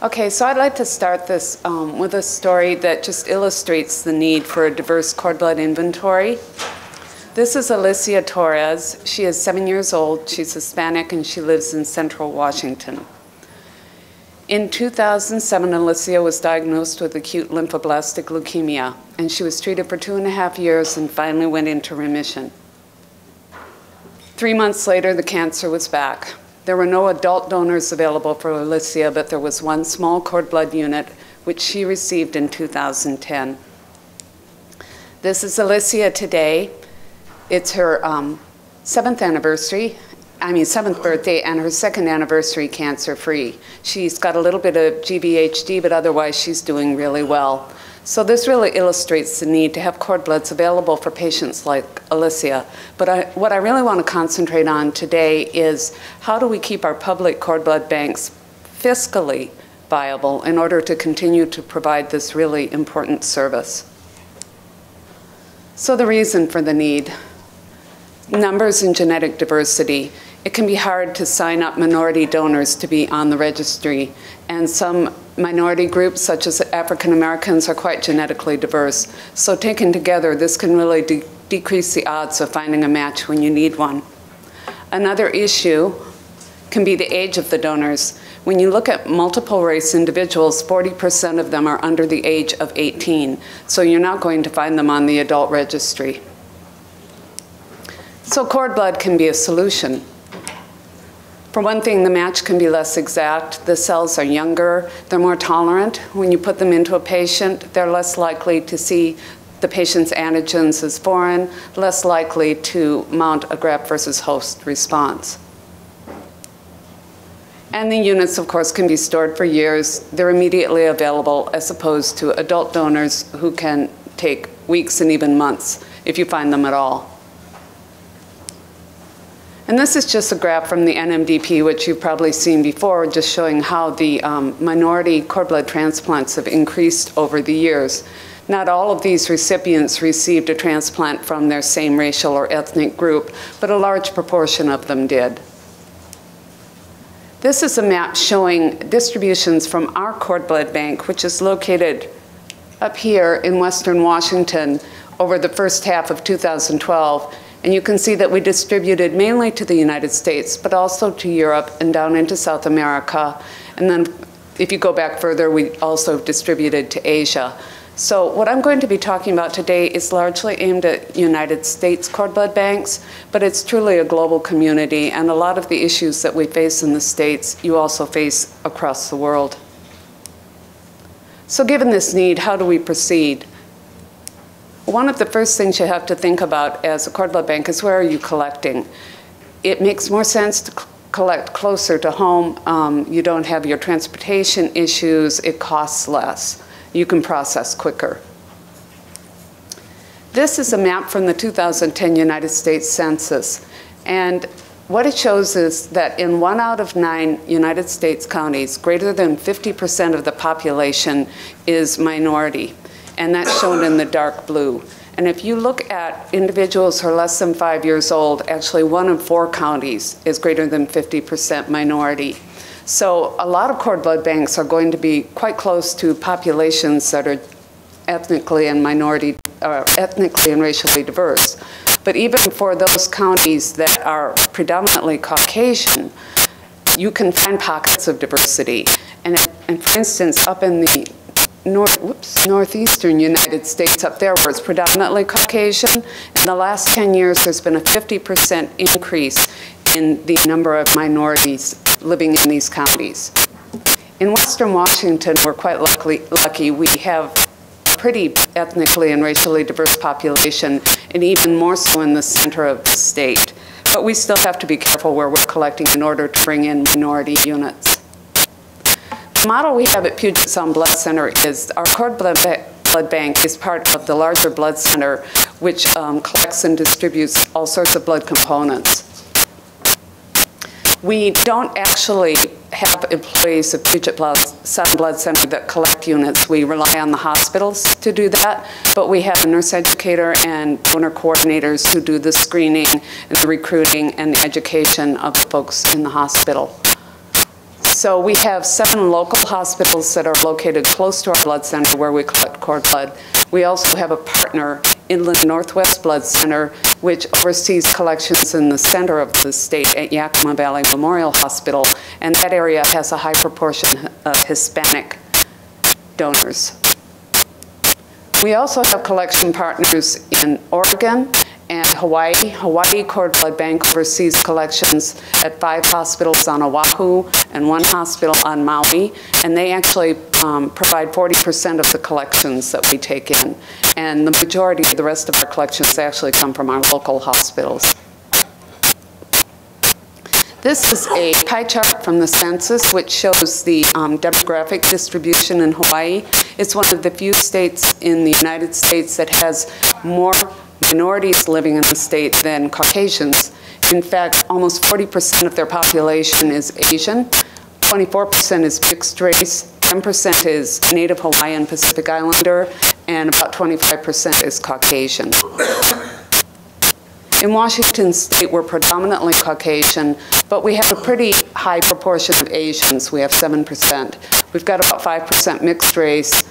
Okay, so I'd like to start this with a story that just illustrates the need for a diverse cord blood inventory. This is Alicia Torres. She is 7 years old. She's Hispanic and she lives in Central Washington. In 2007, Alicia was diagnosed with acute lymphoblastic leukemia, and she was treated for 2.5 years and finally went into remission. 3 months later, the cancer was back. There were no adult donors available for Alicia, but there was one small cord blood unit, which she received in 2010. This is Alicia today. It's her seventh birthday and her second anniversary cancer-free. She's got a little bit of GVHD, but otherwise she's doing really well. So this really illustrates the need to have cord bloods available for patients like Alicia. But what I really want to concentrate on today is how do we keep our public cord blood banks fiscally viable in order to continue to provide this really important service. So the reason for the need. Numbers and genetic diversity. It can be hard to sign up minority donors to be on the registry, and some minority groups, such as African Americans, are quite genetically diverse. So taken together, this can really decrease the odds of finding a match when you need one. Another issue can be the age of the donors. When you look at multiple race individuals, 40% of them are under the age of 18, so you're not going to find them on the adult registry. So cord blood can be a solution. For one thing, the match can be less exact. The cells are younger. They're more tolerant. When you put them into a patient, they're less likely to see the patient's antigens as foreign, less likely to mount a graft versus host response. And the units, of course, can be stored for years. They're immediately available as opposed to adult donors who can take weeks and even months if you find them at all. And this is just a graph from the NMDP, which you've probably seen before, just showing how the minority cord blood transplants have increased over the years. Not all of these recipients received a transplant from their same racial or ethnic group, but a large proportion of them did. This is a map showing distributions from our cord blood bank, which is located up here in Western Washington over the first half of 2012. And you can see that we distributed mainly to the United States, but also to Europe and down into South America. And then if you go back further, we also distributed to Asia. So what I'm going to be talking about today is largely aimed at United States cord blood banks, but it's truly a global community, and a lot of the issues that we face in the States, you also face across the world. So given this need, how do we proceed? One of the first things you have to think about as a cord blood bank is where are you collecting? It makes more sense to collect closer to home. You don't have your transportation issues. It costs less. You can process quicker. This is a map from the 2010 United States Census. And what it shows is that in 1 out of 9 United States counties, greater than 50% of the population is minority. And that's shown in the dark blue. And if you look at individuals who are less than 5 years old, actually 1 in 4 counties is greater than 50% minority. So a lot of cord blood banks are going to be quite close to populations that are ethnically and racially diverse. But even for those counties that are predominantly Caucasian, you can find pockets of diversity. And for instance, up in the northeastern United States up there where it's predominantly Caucasian, in the last 10 years there's been a 50% increase in the number of minorities living in these counties. In Western Washington, we're quite lucky. We have a pretty ethnically and racially diverse population, and even more so in the center of the state. But we still have to be careful where we're collecting in order to bring in minority units. The model we have at Puget Sound Blood Center is our cord blood bank is part of the larger blood center, which collects and distributes all sorts of blood components. We don't actually have employees of Puget Sound Blood Center that collect units. We rely on the hospitals to do that, but we have a nurse educator and donor coordinators who do the screening and the recruiting and the education of the folks in the hospital. So we have 7 local hospitals that are located close to our blood center where we collect cord blood. We also have a partner, Inland Northwest Blood Center, which oversees collections in the center of the state at Yakima Valley Memorial Hospital, and that area has a high proportion of Hispanic donors. We also have collection partners in Oregon and Hawaii. Hawaii Cord Blood Bank oversees collections at 5 hospitals on Oahu and 1 hospital on Maui, and they actually provide 40% of the collections that we take in. And the majority of the rest of our collections actually come from our local hospitals. This is a pie chart from the census which shows the demographic distribution in Hawaii. It's one of the few states in the United States that has more minorities living in the state than Caucasians. In fact, almost 40% of their population is Asian, 24% is mixed race, 10% is Native Hawaiian Pacific Islander, and about 25% is Caucasian. In Washington State, we're predominantly Caucasian, but we have a pretty high proportion of Asians. We have 7%. We've got about 5% mixed race,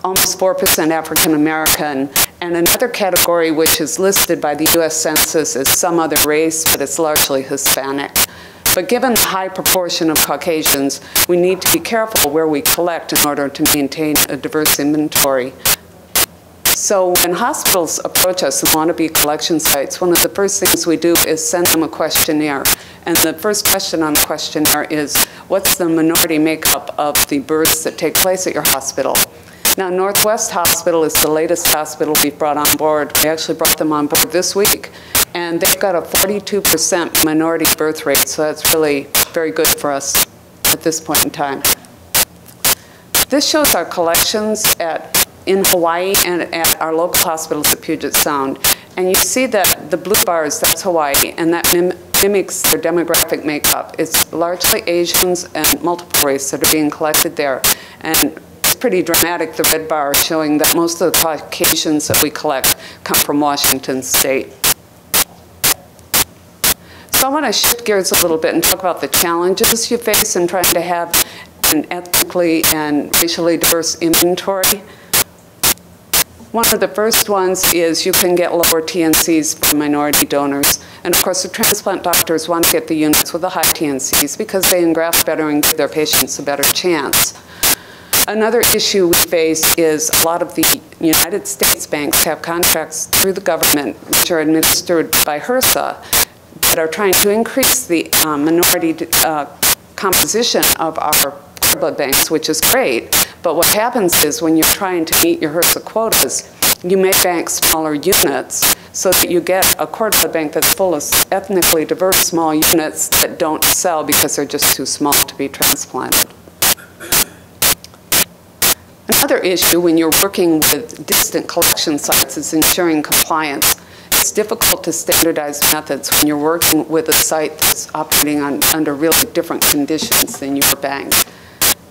almost 4% African American, and another category which is listed by the US Census as some other race, but it's largely Hispanic. But given the high proportion of Caucasians, we need to be careful where we collect in order to maintain a diverse inventory. So when hospitals approach us and want to be collection sites, one of the first things we do is send them a questionnaire. And the first question on the questionnaire is, what's the minority makeup of the births that take place at your hospital? Now, Northwest Hospital is the latest hospital we've brought on board. We actually brought them on board this week. And they've got a 42% minority birth rate, so that's really very good for us at this point in time. This shows our collections in Hawaii and at our local hospitals at Puget Sound. And you see that the blue bars, that's Hawaii, and that mimics their demographic makeup. It's largely Asians and multiple race that are being collected there. And it's pretty dramatic, the red bar showing that most of the Caucasians that we collect come from Washington State. So I want to shift gears a little bit and talk about the challenges you face in trying to have an ethnically and racially diverse inventory. One of the first ones is you can get lower TNCs for minority donors. And of course, the transplant doctors want to get the units with the high TNCs because they engraft better and give their patients a better chance. Another issue we face is a lot of the United States banks have contracts through the government, which are administered by HRSA, that are trying to increase the minority composition of our blood banks, which is great. But what happens is when you're trying to meet your HRSA quotas, you may bank smaller units so that you get a cord blood bank that's full of ethnically diverse small units that don't sell because they're just too small to be transplanted. Another issue when you're working with distant collection sites is ensuring compliance. It's difficult to standardize methods when you're working with a site that's operating under really different conditions than your bank.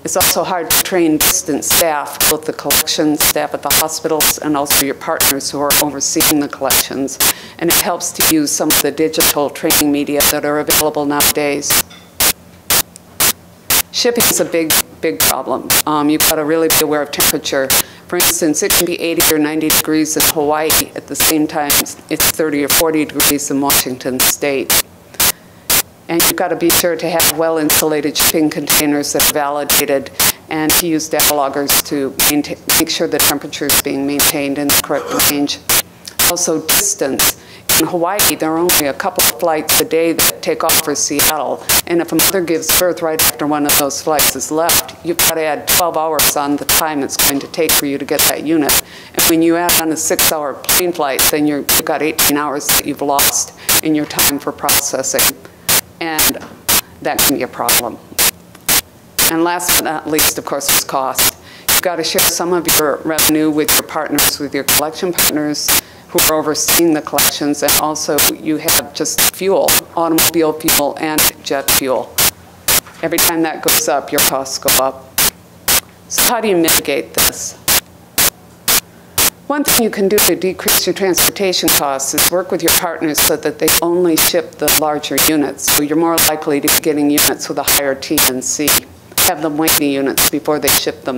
It's also hard to train distant staff, both the collection staff at the hospitals and also your partners who are overseeing the collections. And it helps to use some of the digital training media that are available nowadays. Shipping is a big problem. You've got to really be aware of temperature. For instance, it can be 80 or 90 degrees in Hawaii at the same time it's 30 or 40 degrees in Washington State. And you've got to be sure to have well-insulated shipping containers that are validated and to use data loggers to make sure the temperature is being maintained in the correct range. Also, distance. In Hawaii, there are only a couple of flights a day that take off for Seattle. And if a mother gives birth right after one of those flights is left, you've got to add 12 hours on the time it's going to take for you to get that unit. And when you add on a 6-hour plane flight, then you've got 18 hours that you've lost in your time for processing. And that can be a problem. And last but not least, of course, is cost. You've got to share some of your revenue with your partners, with your collection partners who are overseeing the collections, and also you have just fuel, automobile fuel and jet fuel. Every time that goes up, your costs go up. So how do you mitigate this? One thing you can do to decrease your transportation costs is work with your partners so that they only ship the larger units. So you're more likely to be getting units with a higher T&C. Have them weigh the units before they ship them.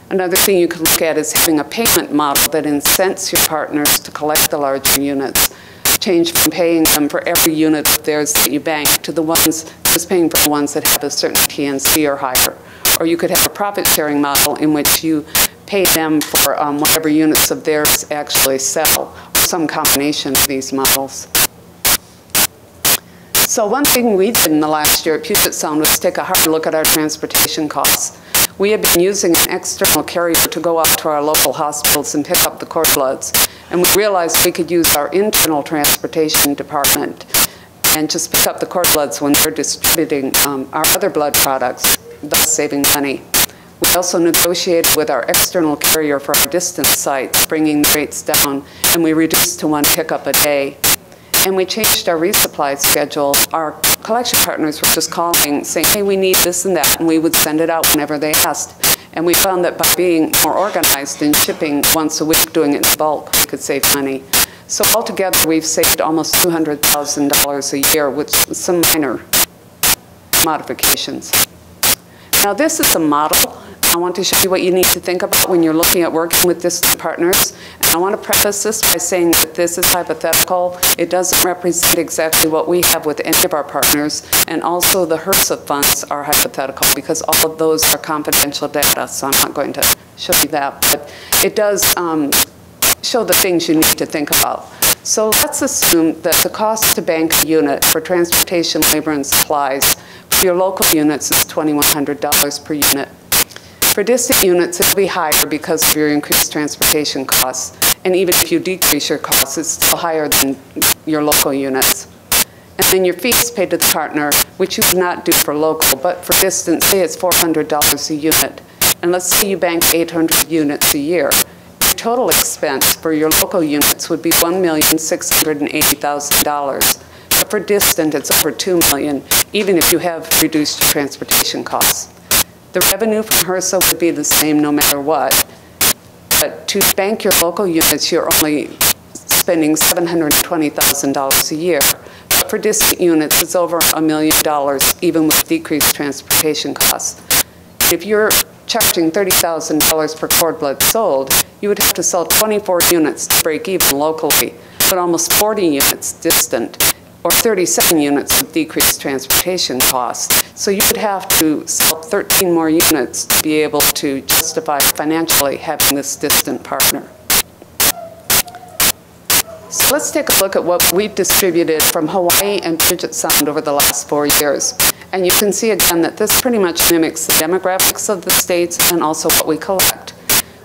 Another thing you can look at is having a payment model that incents your partners to collect the larger units. Change from paying them for every unit of theirs that you bank to the ones just paying for the ones that have a certain T&C or higher. Or you could have a profit-sharing model in which you pay them for whatever units of theirs actually sell, or some combination of these models. So one thing we did in the last year at Puget Sound was take a hard look at our transportation costs. We had been using an external carrier to go out to our local hospitals and pick up the cord bloods. And we realized we could use our internal transportation department and just pick up the cord bloods when they're distributing our other blood products, thus saving money. We also negotiated with our external carrier for our distance sites, bringing the rates down, and we reduced to 1 pickup a day. And we changed our resupply schedule. Our collection partners were just calling, saying, hey, we need this and that, and we would send it out whenever they asked. And we found that by being more organized and shipping once a week, doing it in bulk, we could save money. So altogether, we've saved almost $200,000 a year with some minor modifications. Now, this is a model. I want to show you what you need to think about when you're looking at working with distant partners. And I want to preface this by saying that this is hypothetical. It doesn't represent exactly what we have with any of our partners. And also the HRSA funds are hypothetical because all of those are confidential data, so I'm not going to show you that. But it does show the things you need to think about. So let's assume that the cost to bank a unit for transportation, labor, and supplies for your local units is $2,100 per unit. For distant units, it'll be higher because of your increased transportation costs. And even if you decrease your costs, it's still higher than your local units. And then your fees paid to the partner, which you would not do for local, but for distant, say it's $400 a unit. And let's say you bank 800 units a year. Your total expense for your local units would be $1,680,000. But for distant, it's over $2 million, even if you have reduced your transportation costs. The revenue from HRSA would be the same no matter what. But to bank your local units, you're only spending $720,000 a year. But for distant units, it's over $1 million, even with decreased transportation costs. If you're charging $30,000 per cord blood sold, you would have to sell 24 units to break even locally, but almost 40 units distant, or 37 units with decreased transportation costs. So you would have to sell 13 more units to be able to justify financially having this distant partner. So let's take a look at what we've distributed from Hawaii and Puget Sound over the last 4 years. And you can see again that this pretty much mimics the demographics of the states and also what we collect.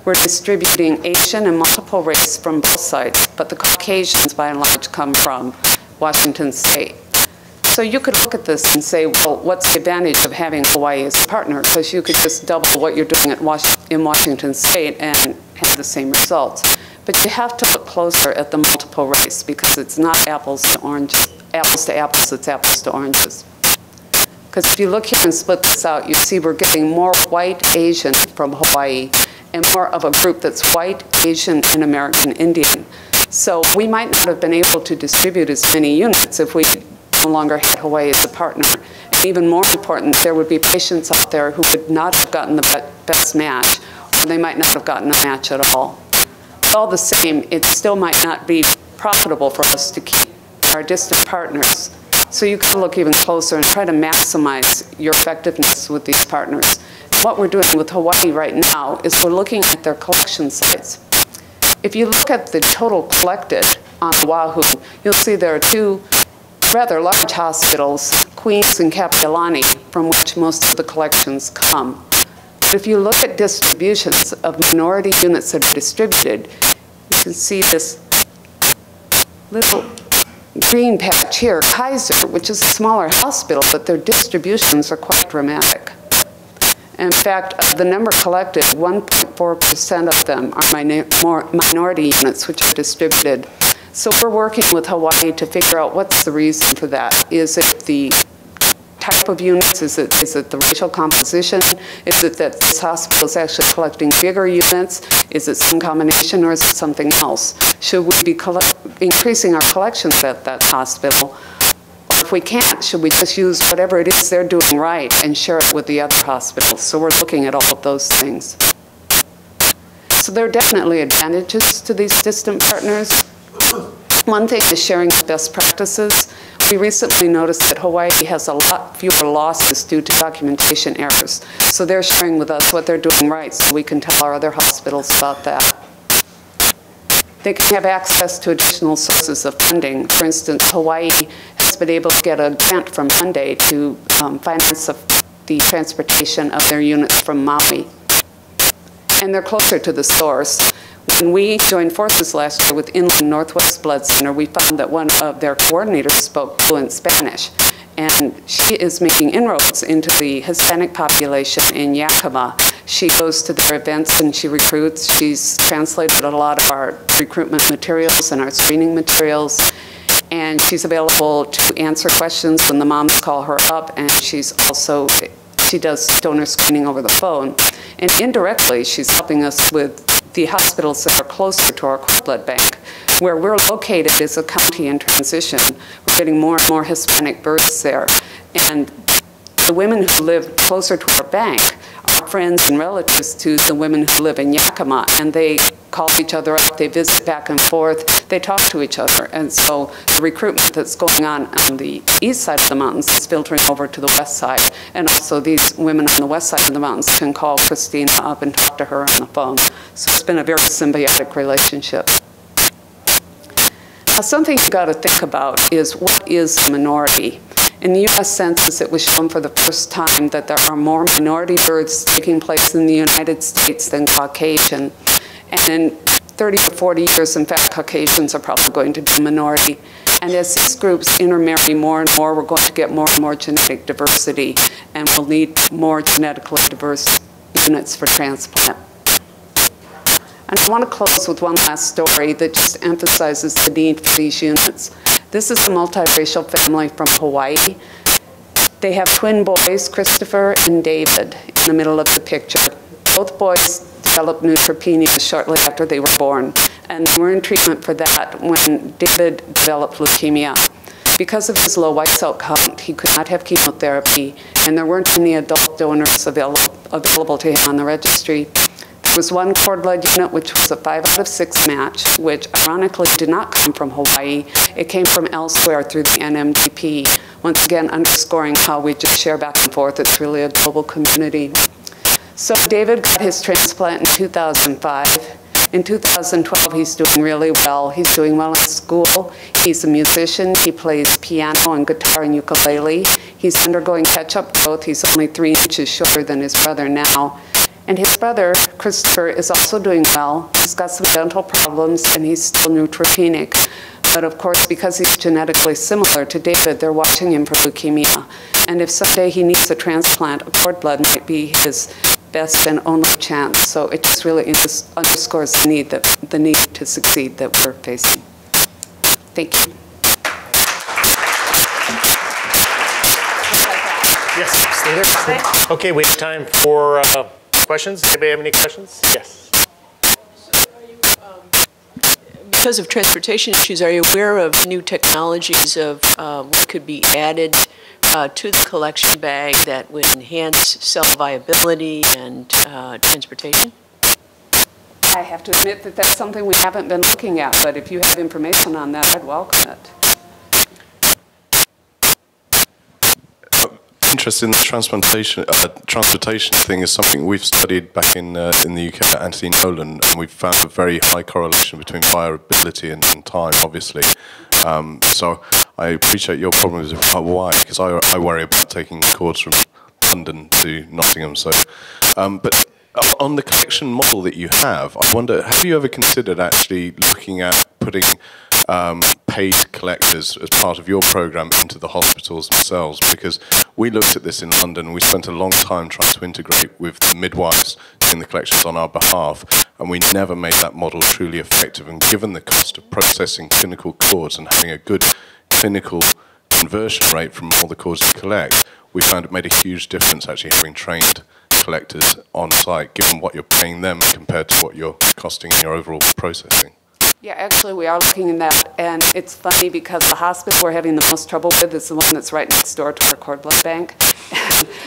We're distributing Asian and multiple race from both sides, but the Caucasians by and large come from Washington State. So you could look at this and say, well, what's the advantage of having Hawaii as a partner? Because you could just double what you're doing in Washington State and have the same results. But you have to look closer at the multiple race because it's not apples to oranges, apples to apples, it's apples to oranges. Because if you look here and split this out, you see we're getting more white Asian from Hawaii and more of a group that's white, Asian, and American Indian. So we might not have been able to distribute as many units if we no longer had Hawaii as a partner. And even more important, there would be patients out there who would not have gotten the best match, or they might not have gotten a match at all. But all the same, it still might not be profitable for us to keep our distant partners. So you can look even closer and try to maximize your effectiveness with these partners. What we're doing with Hawaii right now is we're looking at their collection sites. If you look at the total collected on Oahu, you'll see there are 2 rather large hospitals, Queens and Kapiolani, from which most of the collections come. But if you look at distributions of minority units that are distributed, you can see this little green patch here, Kaiser, which is a smaller hospital, but their distributions are quite dramatic. In fact, of the number collected, 1.4% of them are minority units which are distributed. So we're working with Hawaii to figure out what's the reason for that. Is it the type of units? Is it the racial composition? Is it that this hospital is actually collecting bigger units? Is it some combination, or is it something else? Should we be increasing our collections at that hospital? Or if we can't, should we just use whatever it is they're doing right and share it with the other hospitals? So we're looking at all of those things. So there are definitely advantages to these distant partners. One thing is sharing best practices. We recently noticed that Hawaii has a lot fewer losses due to documentation errors. So they're sharing with us what they're doing right, so we can tell our other hospitals about that. They can have access to additional sources of funding. For instance, Hawaii has been able to get a grant from Hyundai to finance the transportation of their units from Maui. And they're closer to the source. When we joined forces last year with Inland Northwest Blood Center, we found that one of their coordinators spoke fluent Spanish. And she is making inroads into the Hispanic population in Yakima. She goes to their events and she recruits. She's translated a lot of our recruitment materials and our screening materials. And she's available to answer questions when the moms call her up. And she does donor screening over the phone. And indirectly, she's helping us with the hospitals that are closer to our cord blood bank. Where we're located is a county in transition. We're getting more and more Hispanic births there. And the women who live closer to our bank are friends and relatives to the women who live in Yakima, and they call each other up, they visit back and forth, they talk to each other. And so the recruitment that's going on the east side of the mountains is filtering over to the west side. And also these women on the west side of the mountains can call Christina up and talk to her on the phone. So it's been a very symbiotic relationship. Now, something you've got to think about is, what is a minority? In the U.S. Census, it was shown for the first time that there are more minority births taking place in the United States than Caucasian. And in 30 to 40 years, in fact, Caucasians are probably going to be a minority. And as these groups intermarry more and more, we're going to get more and more genetic diversity, and we'll need more genetically diverse units for transplant. And I want to close with one last story that just emphasizes the need for these units. This is a multiracial family from Hawaii. They have twin boys, Christopher and David, in the middle of the picture. Both boys developed neutropenia shortly after they were born, and they were in treatment for that when David developed leukemia. Because of his low white cell count, he could not have chemotherapy, and there weren't any adult donors available to him on the registry. There was one cord blood unit, which was a 5 out of 6 match, which ironically did not come from Hawaii. It came from elsewhere through the NMDP, once again underscoring how we just share back and forth. It's really a global community. So David got his transplant in 2005. In 2012, he's doing really well. He's doing well in school. He's a musician. He plays piano and guitar and ukulele. He's undergoing catch-up growth. He's only 3 inches shorter than his brother now. And his brother, Christopher, is also doing well. He's got some dental problems, and he's still neutropenic. But of course, because he's genetically similar to David, they're watching him for leukemia. And if someday he needs a transplant, a cord blood might be his best and only chance. So it just really underscores the need to succeed that we're facing. Thank you. Yes, stay there. Okay, we have time for questions. Anybody have any questions? Yes. Because of transportation issues, are you aware of new technologies of what could be added to the collection bag that would enhance cell viability and transportation? I have to admit that that's something we haven't been looking at, but if you have information on that, I'd welcome it. Interest in the transportation thing is something we've studied back in the UK at Anthony Nolan, and we've found a very high correlation between viability and time, obviously. So I appreciate your problems with Hawaii, because I worry about taking cords from London to Nottingham. So, but on the collection model that you have you ever considered actually looking at putting paid collectors as part of your program into the hospitals themselves? Because we looked at this in London, we spent a long time trying to integrate with the midwives doing the collections on our behalf, and we never made that model truly effective. And given the cost of processing clinical cords and having a good clinical conversion rate from all the cords you collect, we found it made a huge difference actually having trained collectors on site, given what you're paying them compared to what you're costing in your overall processing. Yeah, actually, we are looking at that, and it's funny because the hospice we're having the most trouble with is the one that's right next door to our cord blood bank.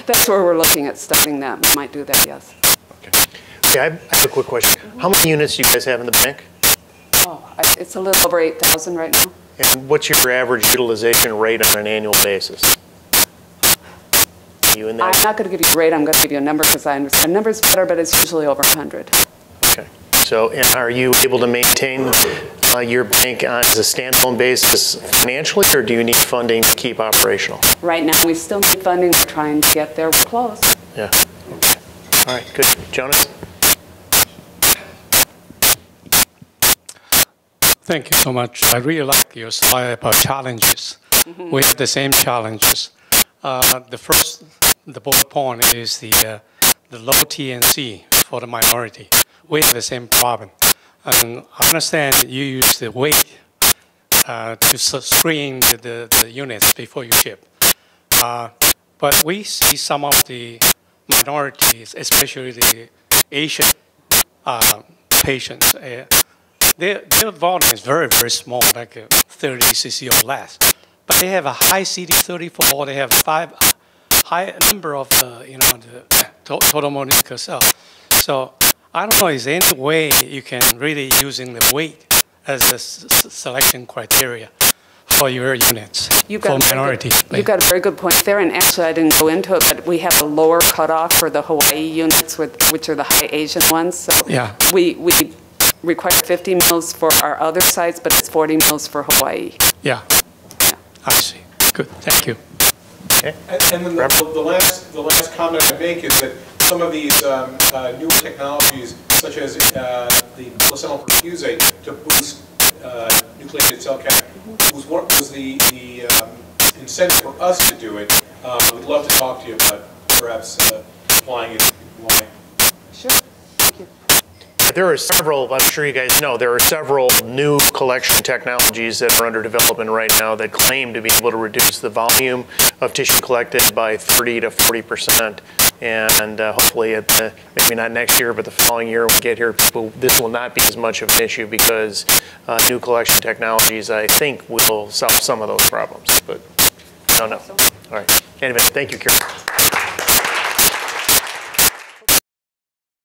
That's where we're looking at starting that. We might do that, yes. Okay. Yeah, I have a quick question. How many units do you guys have in the bank? Oh, it's a little over 8,000 right now. And what's your average utilization rate on an annual basis? Are you in that? I'm not going to give you a rate. I'm going to give you a number because I understand. Numbers better, but it's usually over 100. Okay. So, and are you able to maintain your bank as a standalone basis financially, or do you need funding to keep operational? Right now, we still need funding. We're trying to get there. We're close. Yeah. Okay. All right. Good. Jonas? Thank you so much. I really like your slide about challenges. We have the same challenges. The bullet point is the low TNC for the minority. We have the same problem. And I understand you use the weight to screen the units before you ship. But we see some of the minorities, especially the Asian patients, their volume is very, very small, like 30 cc or less. But they have a high CD34, they have high number of the total molecular cell. So I don't know, is there any way you can really using the weight as a selection criteria for your units for minority? You've got a very good point there, and actually I didn't go into it, but we have a lower cutoff for the Hawaii units, which are the high Asian ones. So yeah. We require 50 mils for our other sites, but it's 40 mils for Hawaii. Yeah. I see. Good. Thank you. Okay. And then the last comment I make is that some of these newer technologies, such as the placental perfusate to boost nucleated cell count, was the incentive for us to do it. We'd love to talk to you about perhaps applying it if you want. Sure. Thank you. There are several, I'm sure you guys know, there are several new collection technologies that are under development right now that claim to be able to reduce the volume of tissue collected by 30 to 40%. And hopefully, maybe not next year, but the following year when we get here, this will not be as much of an issue because new collection technologies, I think, will solve some of those problems. But I don't know. All right. Anyway, thank you, Karen.